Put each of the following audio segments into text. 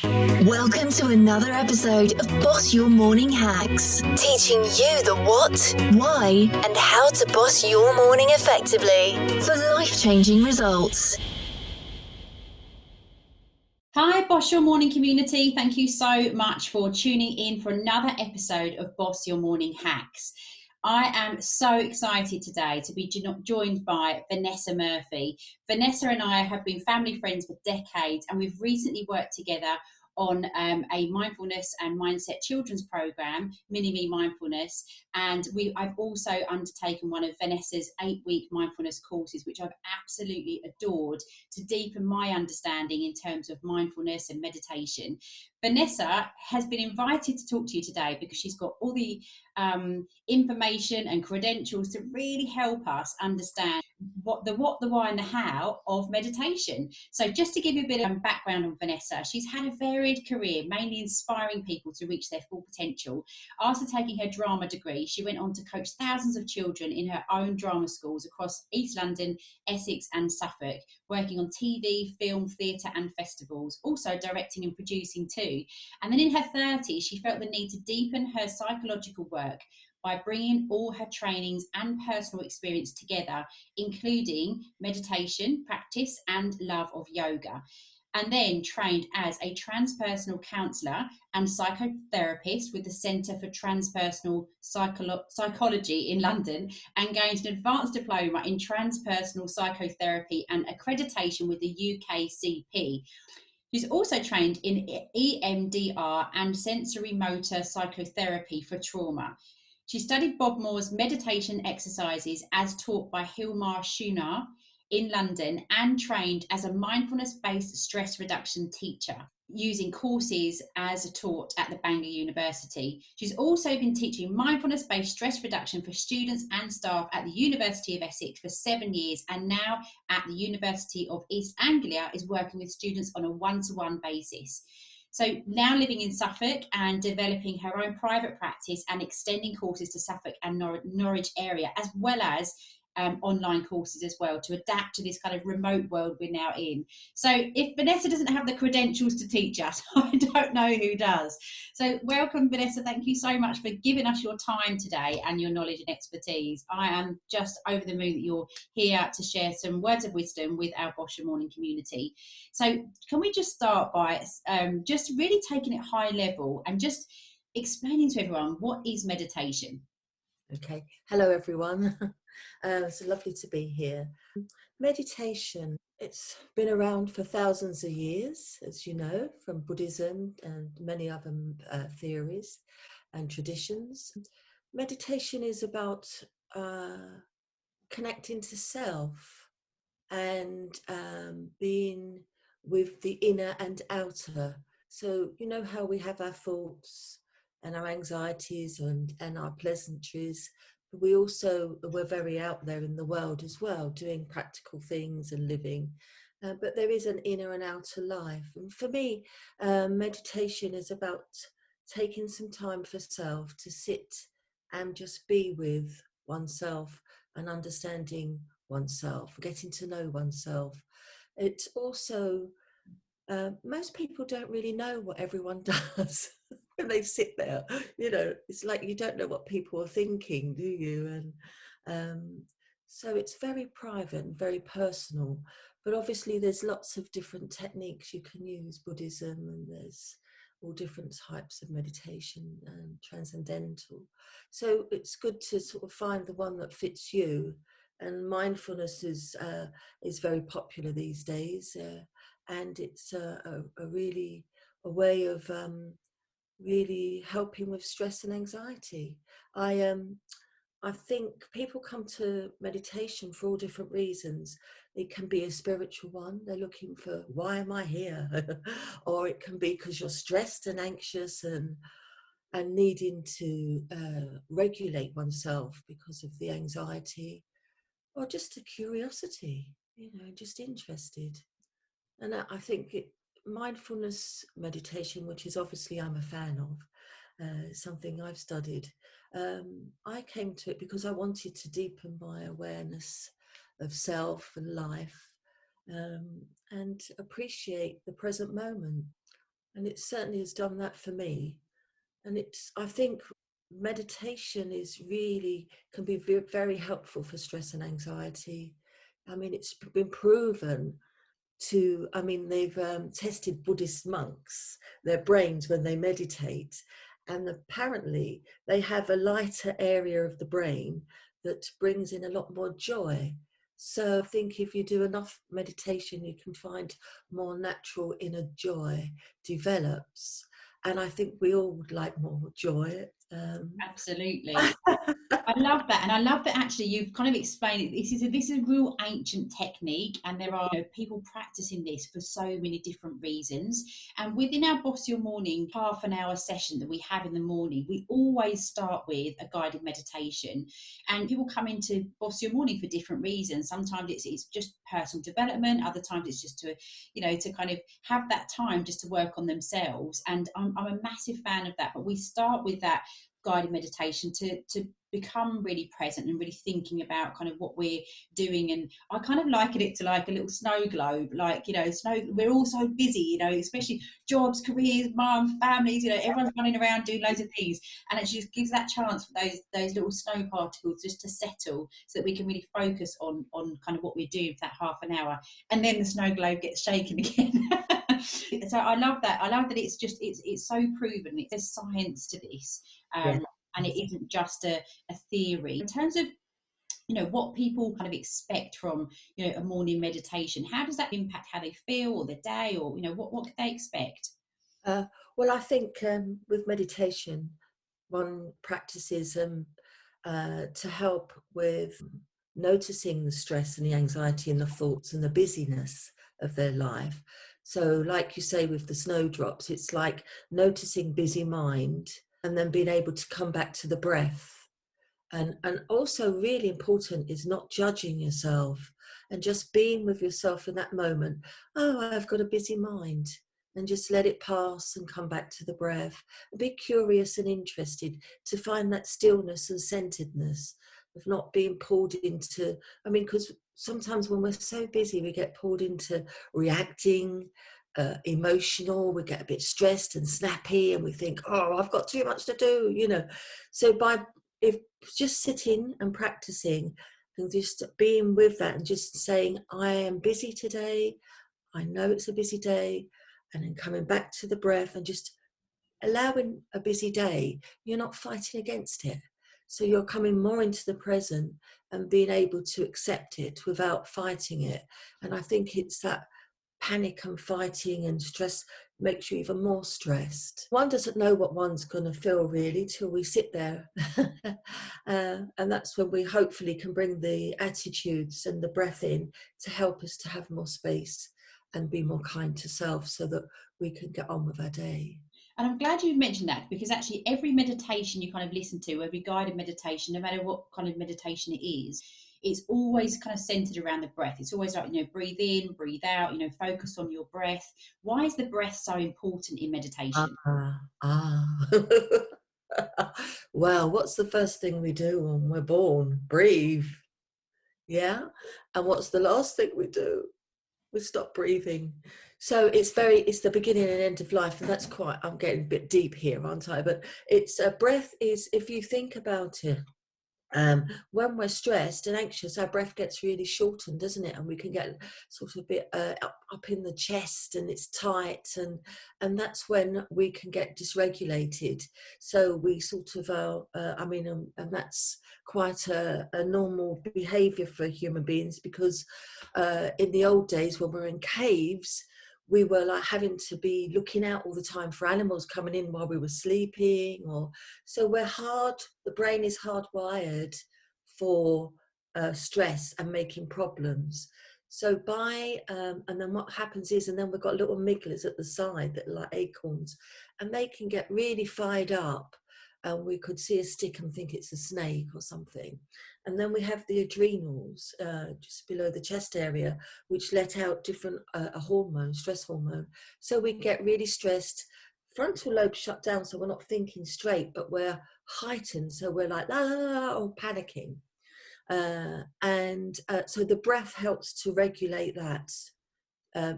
Welcome to another episode of Boss Your Morning Hacks, teaching you the what, why, and how to boss your morning effectively for life-changing results. Hi, Boss Your Morning community. Thank you so much for tuning in for another episode of Boss Your Morning Hacks. I am so excited today to be joined by Vanessa Murphy. Vanessa and I have been family friends for decades, and we've recently worked together on a mindfulness and mindset children's program, Mini Me Mindfulness, and I've also undertaken one of Vanessa's 8-week mindfulness courses, which I've absolutely adored to deepen my understanding in terms of mindfulness and meditation. Vanessa has been invited to talk to you today because she's got all the information and credentials to really help us understand what, the why, and the how of meditation. So just to give you a bit of background on Vanessa, she's had a varied career, mainly inspiring people to reach their full potential. After taking her drama degree, she went on to coach thousands of children in her own drama schools across East London, Essex and Suffolk, working on TV, film, theatre and festivals, also directing and producing too. And then in her 30s, she felt the need to deepen her psychological work by bringing all her trainings and personal experience together, including meditation, practice and love of yoga. And then trained as a transpersonal counsellor and psychotherapist with the Centre for Transpersonal Psychology in London, and gained an advanced diploma in transpersonal psychotherapy and accreditation with the UKCP. She's also trained in EMDR and sensory motor psychotherapy for trauma. She studied Bob Moore's meditation exercises as taught by Hilmar Schunar in London, and trained as a mindfulness-based stress reduction teacher using courses as taught at the Bangor University. She's also been teaching mindfulness-based stress reduction for students and staff at the University of Essex for 7 years, and now at the University of East Anglia is working with students on a one-to-one basis. So now living in Suffolk and developing her own private practice and extending courses to Suffolk and Norwich area, as well as online courses as well, to adapt to this kind of remote world we're now in. So if Vanessa doesn't have the credentials to teach us, I don't know who does. So welcome, Vanessa. Thank you so much for giving us your time today and your knowledge and expertise. I am just over the moon that you're here to share some words of wisdom with our Boss Your Morning community. So can we just start by just really taking it high level and just explaining to everyone, what is meditation? Okay, hello everyone. It's lovely to be here. Meditation, it's been around for thousands of years, as you know, from Buddhism and many other theories and traditions. Meditation is about connecting to self and being with the inner and outer. So you know how we have our thoughts and our anxieties and our pleasantries, but we're very out there in the world as well, doing practical things and living. But there is an inner and outer life. And for me, meditation is about taking some time for self to sit and just be with oneself and understanding oneself, getting to know oneself. It's also, most people don't really know what everyone does when they sit there. You know, it's like you don't know what people are thinking, do you? And so it's very private and very personal. But obviously there's lots of different techniques you can use, Buddhism, and there's all different types of meditation and transcendental. So it's good to sort of find the one that fits you. And mindfulness is very popular these days, and it's a way of really helping with stress and anxiety. I think people come to meditation for all different reasons. It can be a spiritual one. They're looking for, why am I here? Or it can be because you're stressed and anxious and needing to regulate oneself because of the anxiety, or just a curiosity, you know, just interested. And I think mindfulness meditation, which is obviously I'm a fan of, something I've studied. I came to it because I wanted to deepen my awareness of self and life, and appreciate the present moment. and it certainly has done that for me. And I think meditation is really can be very helpful for stress and anxiety. I mean, it's been proven I mean, they've tested Buddhist monks, their brains when they meditate, and apparently they have a lighter area of the brain that brings in a lot more joy. So I think if you do enough meditation, you can find more natural inner joy develops. And I think we all would like more joy. Absolutely. I love that, and I love that actually you've kind of explained it. This is a real ancient technique, and there are people practicing this for so many different reasons. And within our Boss Your Morning half an hour session that we have in the morning, we always start with a guided meditation. And people come into Boss Your Morning for different reasons. Sometimes it's just personal development. Other times it's just to kind of have that time just to work on themselves. And I'm a massive fan of that. But we start with that guided meditation to become really present and really thinking about kind of what we're doing. And I kind of liken it to like a little snow globe, like we're all so busy, especially jobs, careers, mum, families, everyone's running around doing loads of things, and it just gives that chance for those little snow particles just to settle so that we can really focus on kind of what we're doing for that half an hour, and then the snow globe gets shaken again. So I love that it's so proven. There's science to this. Yeah. And it isn't just a theory. In terms of what people kind of expect from a morning meditation, how does that impact how they feel or their day, or what could they expect? Well, I think with meditation, one practices to help with noticing the stress and the anxiety and the thoughts and the busyness of their life. So, like you say, with the snowdrops, it's like noticing busy mind and then being able to come back to the breath. And also really important is not judging yourself and just being with yourself in that moment. Oh, I've got a busy mind, and just let it pass and come back to the breath. Be curious and interested to find that stillness and centeredness of not being pulled into, because sometimes when we're so busy, we get pulled into reacting, emotional, we get a bit stressed and snappy, and we think, oh, I've got too much to do. So if just sitting and practicing and just being with that and just saying, I am busy today, I know it's a busy day, and then coming back to the breath and just allowing a busy day, you're not fighting against it. So you're coming more into the present and being able to accept it without fighting it. And I think it's that panic and fighting and stress makes you even more stressed. One doesn't know what one's going to feel really till we sit there. And that's when we hopefully can bring the attitudes and the breath in to help us to have more space and be more kind to self so that we can get on with our day. And I'm glad you mentioned that, because actually every meditation you kind of listen to, every guided meditation, no matter what kind of meditation it is, it's always kind of centered around the breath. It's always like, breathe in, breathe out, focus on your breath. Why is the breath so important in meditation? Well, what's the first thing we do when we're born? Breathe. Yeah. And what's the last thing we do? We stop breathing. So it's the beginning and end of life. And that's I'm getting a bit deep here, aren't I? But breath is, if you think about it, when we're stressed and anxious, our breath gets really shortened, doesn't it? And we can get sort of a bit up in the chest, and it's tight, and that's when we can get dysregulated. So we sort of and that's quite a normal behaviour for human beings, because in the old days when we were in caves, we were like having to be looking out all the time for animals coming in while we were sleeping, so the brain is hardwired for stress and making problems. So and then what happens is, and then we've got little amygdalas at the side that are like acorns, and they can get really fired up, and we could see a stick and think it's a snake or something. And then we have the adrenals just below the chest area, which let out different hormones, stress hormone. So we get really stressed. Frontal lobe shut down, so we're not thinking straight, but we're heightened, so we're like la la la, or panicking. So the breath helps to regulate that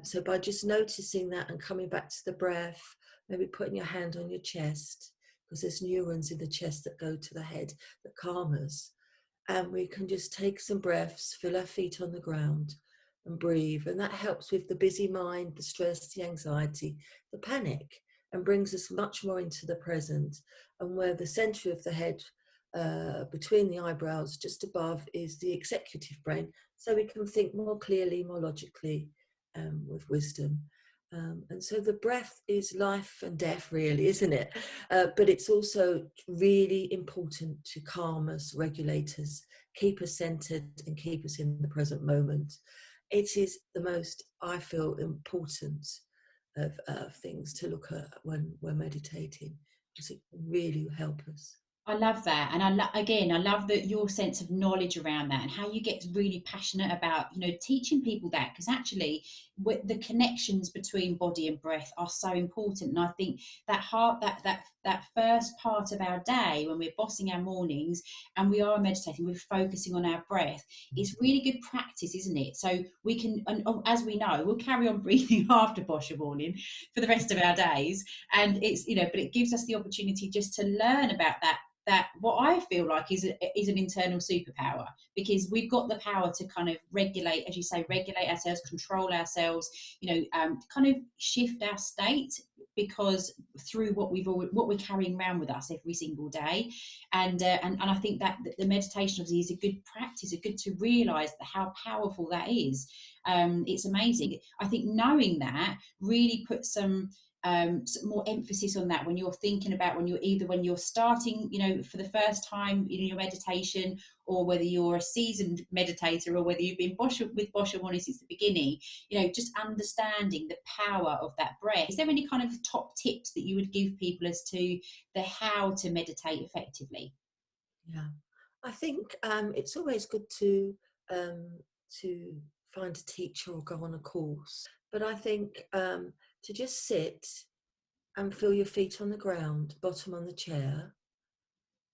So by just noticing that and coming back to the breath, maybe putting your hand on your chest, because there's neurons in the chest that go to the head that calm us. And we can just take some breaths, feel our feet on the ground and breathe. And that helps with the busy mind, the stress, the anxiety, the panic, and brings us much more into the present. And where the center of the head, between the eyebrows, just above, is the executive brain. So we can think more clearly, more logically, with wisdom. And so the breath is life and death, really, isn't it? But it's also really important to calm us, regulate us, keep us centered, and keep us in the present moment. It is the most, I feel, important of things to look at when we're meditating, because it can really help us. I love that, and again, I love that your sense of knowledge around that, and how you get really passionate about, teaching people that, because actually, the connections between body and breath are so important. And I think that that first part of our day, when we're bossing our mornings and we are meditating, we're focusing on our breath. It's really good practice, isn't it? So we can, and as we know, we'll carry on breathing after boss your morning for the rest of our days, and it's but it gives us the opportunity just to learn about that what I feel like is an internal superpower, because we've got the power to kind of regulate, as you say, regulate ourselves, control ourselves, kind of shift our state, because through what we're carrying around with us every single day. And I think that the meditation obviously is a good practice, a good to realize how powerful that is. It's amazing. I think knowing that really puts some more emphasis on that when you're thinking about, when you're starting, for the first time in your meditation, or whether you're a seasoned meditator, or whether you've been with Bosch Morning since the beginning, just understanding the power of that breath. Is there any kind of top tips that you would give people as to the how to meditate effectively? Yeah, I think it's always good to find a teacher or go on a course. But I think to just sit and feel your feet on the ground, bottom on the chair,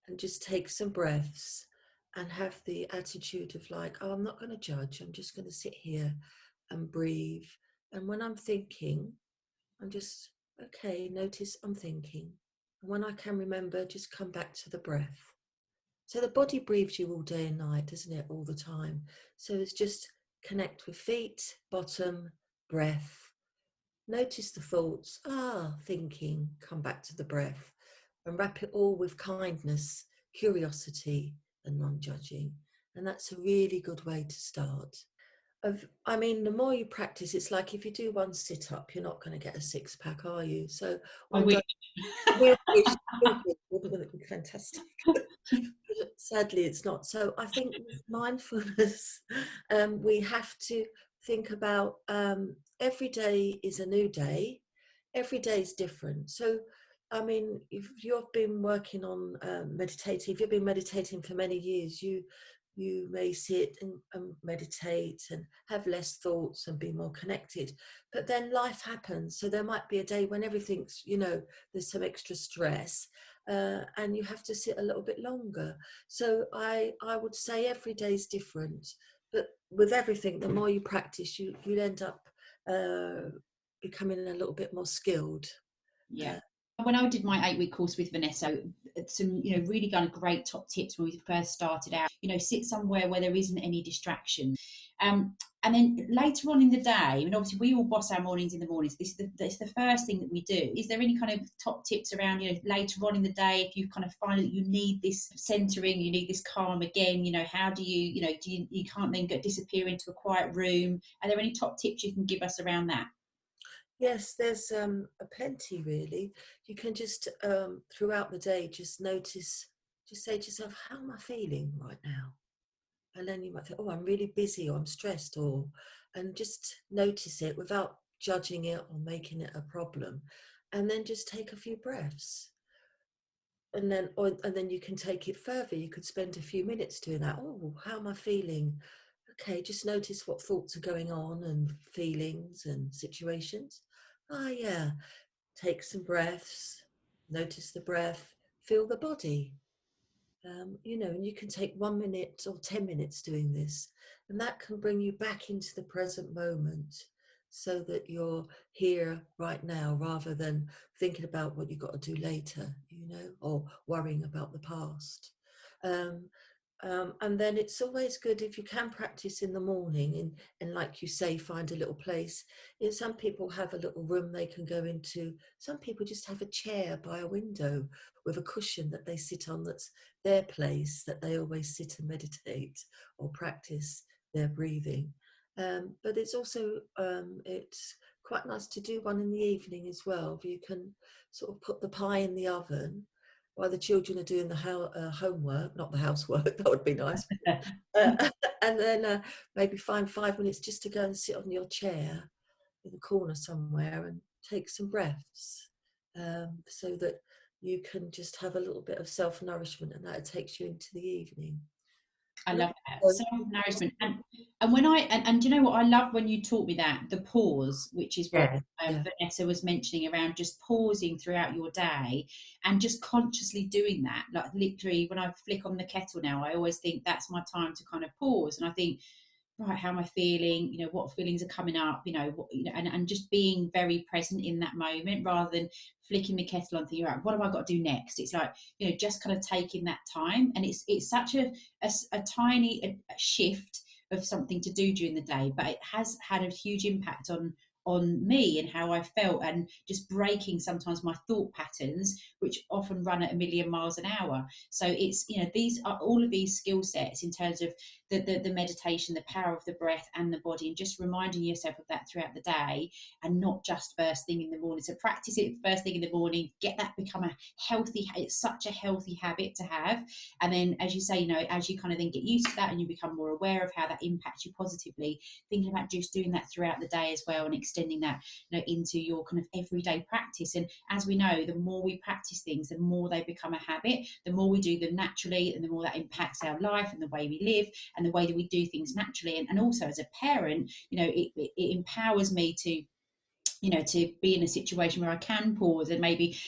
and just take some breaths and have the attitude of like, oh, I'm not going to judge. I'm just going to sit here and breathe. And when I'm thinking, I'm just, okay, notice I'm thinking. And when I can remember, just come back to the breath. So the body breathes you all day and night, doesn't it? All the time. So it's just connect with feet, bottom, breath. Notice the thoughts, thinking, come back to the breath, and wrap it all with kindness, curiosity, and non-judging. And that's a really good way to start. The more you practice, it's like if you do one sit-up, you're not going to get a six-pack, are you? So I one wish. does, we wish, wouldn't it be fantastic? Sadly, it's not. So I think with mindfulness, we have to think about every day is a new day. Every day is different. So, if you've been working on meditating, if you've been meditating for many years, you may sit and meditate and have less thoughts and be more connected. But then life happens. So there might be a day when everything's, there's some extra stress. And you have to sit a little bit longer. So I would say every day is different, but with everything, the more you practice, you end up becoming a little bit more skilled. Yeah. When I did my 8-week course with Vanessa, some really kind of great top tips when we first started out. Sit somewhere where there isn't any distraction. And then later on in the day, and obviously we all boss our mornings in the mornings. This is the first thing that we do. Is there any kind of top tips around later on in the day, if you kind of find that you need this centering, you need this calm again? How do you can't then disappear into a quiet room? Are there any top tips you can give us around that? Yes, there's a plenty really. You can just throughout the day just notice, just say to yourself, how am I feeling right now? And then you might think, oh, I'm really busy or I'm stressed, and just notice it without judging it or making it a problem. And then just take a few breaths. And then you can take it further. You could spend a few minutes doing that. Oh, how am I feeling? Okay, just notice what thoughts are going on and feelings and situations. Yeah, take some breaths, notice the breath, feel the body. And you can take 1 minute or 10 minutes doing this, and that can bring you back into the present moment. so that you're here right now rather than thinking about what you've got to do later, or worrying about the past. Um, and then it's always good if you can practice in the morning and like you say, find a little place. Some people have a little room they can go into. Some people just have a chair by a window with a cushion that they sit on, that's their place, that they always sit and meditate or practice their breathing. But it's also it's quite nice to do one in the evening as well. You can sort of put the pie in the oven while the children are doing the homework, not the housework. That would be nice. And then maybe find 5 minutes just to go and sit on your chair in the corner somewhere and take some breaths, so that you can just have a little bit of self-nourishment, and that takes you into the evening. I And love that self-nourishment, and when and do you know what I love when you taught me that, the pause, which is what yeah. Vanessa was mentioning around just pausing throughout your day and just consciously doing that. Like literally, when I flick on the kettle now, I always think that's my time to kind of pause, and I think, right, how am I feeling? What feelings are coming up? And just being very present in that moment rather than flicking the kettle on, thinking, right, what have I got to do next? It's like, just kind of taking that time, and it's such a tiny shift of something to do during the day, but it has had a huge impact on me and how I felt, and just breaking sometimes my thought patterns, which often run at a million miles an hour. So it's, these are all of these skill sets in terms of the meditation, the power of the breath and the body, and just reminding yourself of that throughout the day, and not just first thing in the morning. So practice it first thing in the morning, get that become a healthy, it's such a healthy habit to have. And then, as you say, as you kind of then get used to that and you become more aware of how that impacts you positively, thinking about just doing that throughout the day as well, and extending that into your kind of everyday practice. And as we know, the more we practice things, the more they become a habit, the more we do them naturally, and the more that impacts our life and the way we live and the way that we do things naturally. And also as a parent, it empowers me to be in a situation where I can pause and maybe,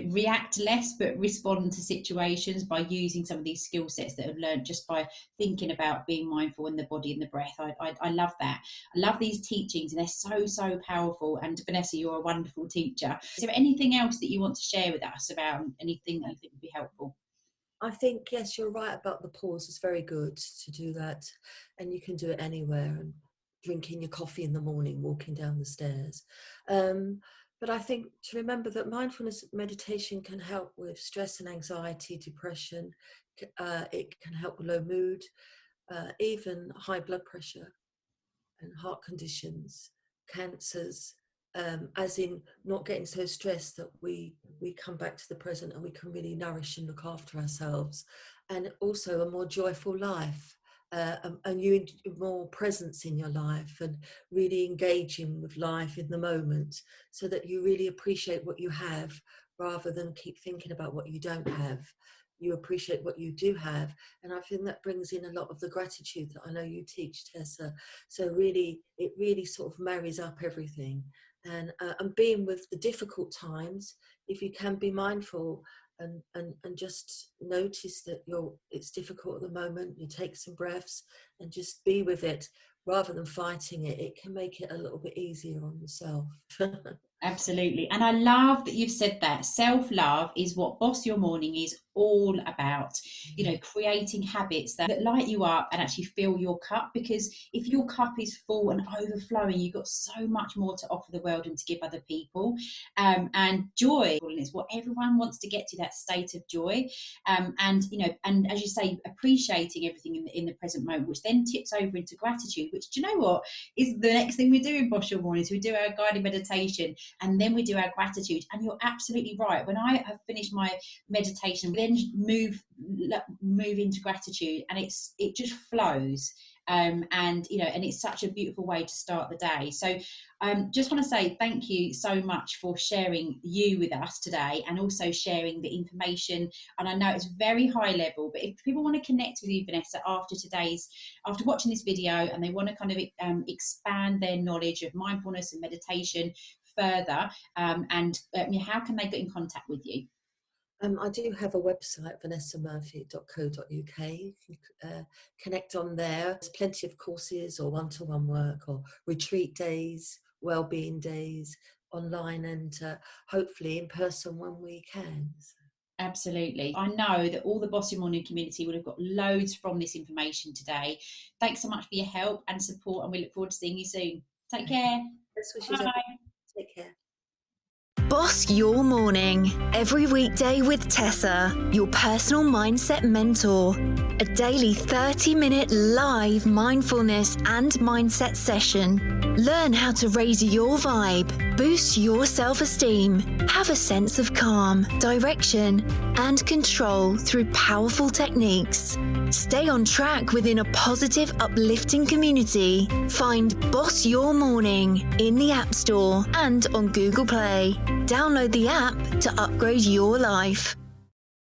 react less, but respond to situations by using some of these skill sets that I've learned just by thinking about being mindful in the body and the breath. I love that. I love these teachings, and they're so, so powerful. And Vanessa, you're a wonderful teacher. Is there anything else that you want to share with us about anything that you think would be helpful? I think, yes, you're right about the pause. It's very good to do that. And you can do it anywhere, and drinking your coffee in the morning, walking down the stairs. But I think to remember that mindfulness meditation can help with stress and anxiety, depression. It can help with low mood, even high blood pressure and heart conditions, cancers, as in not getting so stressed that we come back to the present and we can really nourish and look after ourselves, and also a more joyful life, and you more presence in your life, and really engaging with life in the moment, so that you really appreciate what you have rather than keep thinking about what you don't have. You appreciate what you do have, and I think that brings in a lot of the gratitude that I know you teach, Tessa. So really, it really sort of marries up everything, and being with the difficult times, if you can be mindful and just notice that it's difficult at the moment, you take some breaths and just be with it rather than fighting it. It can make it a little bit easier on yourself. Absolutely. And I love that you've said that. Self-love is what Boss Your Morning is all about, creating habits that light you up and actually fill your cup. Because if your cup is full and overflowing, you've got so much more to offer the world and to give other people. And joy is what everyone wants to get to, that state of joy. And as you say, appreciating everything in the present moment, which then tips over into gratitude, which, do you know what, is the next thing we do in Boss Your Morning. So we do our guided meditation, and then we do our gratitude. And you're absolutely right. When I have finished my meditation, we then move into gratitude, and it just flows. And it's such a beautiful way to start the day. So just want to say thank you so much for sharing you with us today, and also sharing the information. And I know it's very high level, but if people want to connect with you, Vanessa, after watching this video, and they want to kind of expand their knowledge of mindfulness and meditation further, how can they get in contact with you? I do have a website, vanessamurphy.co.uk. You can connect on there. There's plenty of courses or one-to-one work or retreat days, wellbeing days online and hopefully in person when we can. Absolutely. I know that all the Boss Your Morning community would have got loads from this information today. Thanks so much for your help and support, and we look forward to seeing you soon. Take care. Best wishes. Bye. Take care. Boss Your Morning, every weekday with Tessa, your personal mindset mentor. A daily 30-minute live mindfulness and mindset session. Learn how to raise your vibe, boost your self-esteem, have a sense of calm, direction, and control through powerful techniques. Stay on track within a positive, uplifting community. Find Boss Your Morning in the App Store and on Google Play. Download the app to upgrade your life.